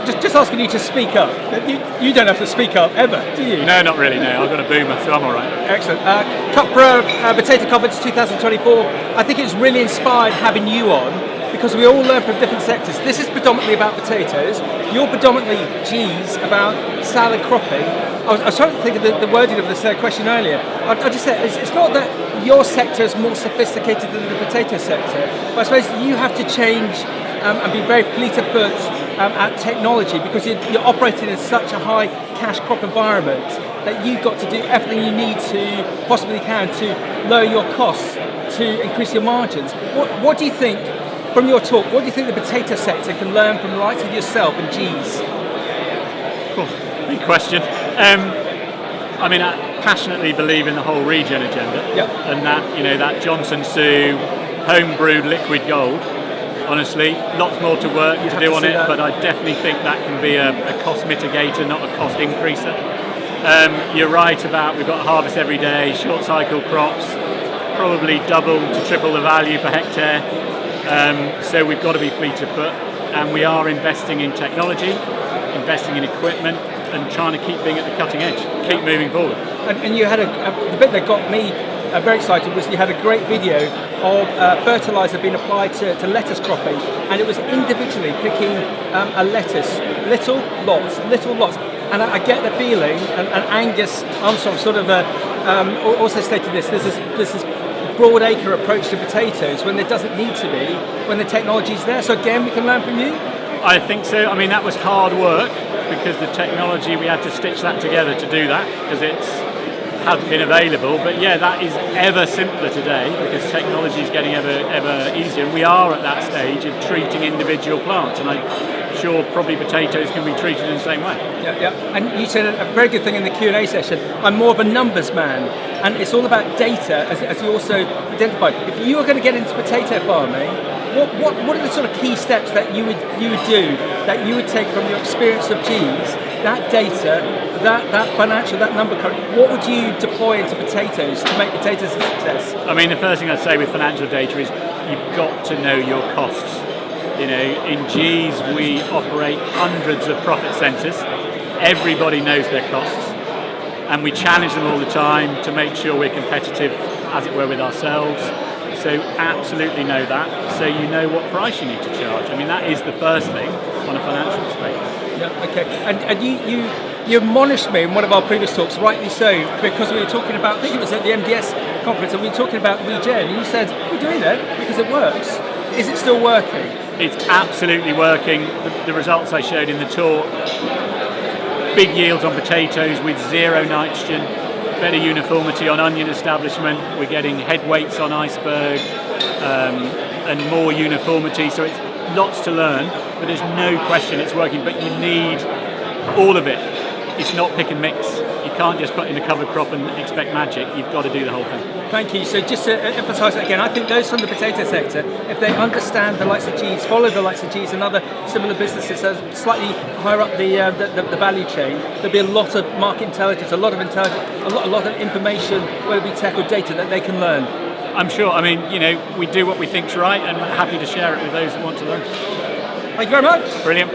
just asking you to speak up. You don't have to speak up ever, do you? No, not really, no. I've got a boomer, so I'm all right. Excellent. CUPGRA Potato Conference 2024. I think it's really inspired having you on, because we all learn from different sectors. This is predominantly about potatoes. You're predominantly, about salad cropping. I was trying to think of the wording of this question earlier. I just said, it's not that your sector is more sophisticated than the potato sector, but I suppose you have to change and be very fleet of foot at technology, because you're operating in such a high cash crop environment that you've got to do everything you need to possibly can to lower your costs, to increase your margins. What do you think, from your talk, what do you think the potato sector can learn from the likes of yourself and G's? Big question. I mean, I passionately believe in the whole regen agenda, and that Johnson Sue home-brewed liquid gold. Honestly, lots more to work to do on it, but I definitely think that can be a cost mitigator, not a cost increaser. You're right about we've got harvest every day, short cycle crops, probably double to triple the value per hectare. So we've got to be fleet of foot, and we are investing in technology, investing in equipment, and trying to keep being at the cutting edge, keep moving forward. And you had the bit that got me very excited was you had a great video of fertiliser being applied to lettuce cropping, and it was individually picking a lettuce, little lots. And I get the feeling, and Angus Armstrong sort of also stated this is broad acre approach to potatoes when there doesn't need to be, when the technology's there. So again, we can learn from you? I think so. I mean, that was hard work, because the technology, we had to stitch that together to do that, because it hadn't been available. But yeah, that is ever simpler today, because technology is getting ever easier. And we are at that stage of treating individual plants, and I'm sure probably potatoes can be treated in the same way. Yeah. And you said a very good thing in the Q&A session. I'm more of a numbers man, and it's all about data, as you also identified. If you were going to get into potato farming, what are the sort of key steps that you would do, that you would take from your experience of G's, that data, that financial, that number code, what would you deploy into potatoes to make potatoes a success? I mean, the first thing I'd say with financial data is you've got to know your costs. In G's we operate hundreds of profit centres. Everybody knows their costs, and we challenge them all the time to make sure we're competitive, as it were, with ourselves. So absolutely know that, so you know what price you need to charge. I mean, that is the first thing on a financial perspective. Yeah, okay. And you admonished me in one of our previous talks, rightly so, because we were talking about, I think it was at the MDS conference, and we were talking about regen, and you said, we're doing it because it works. Is it still working? It's absolutely working. The results I showed in the talk, big yields on potatoes with zero nitrogen, better uniformity on onion establishment, we're getting head weights on iceberg, and more uniformity, so it's lots to learn, but there's no question it's working, but you need all of it. It's not pick and mix. You can't just put in a cover crop and expect magic. You've got to do the whole thing. Thank you. So just to emphasise that again, I think those from the potato sector, if they understand the likes of G's, follow the likes of G's and other similar businesses slightly higher up the value chain, there'll be a lot of market intelligence, a lot of information, whether it be tech or data, that they can learn. I'm sure. I mean, we do what we think's right, and we're happy to share it with those that want to learn. Thank you very much. Brilliant.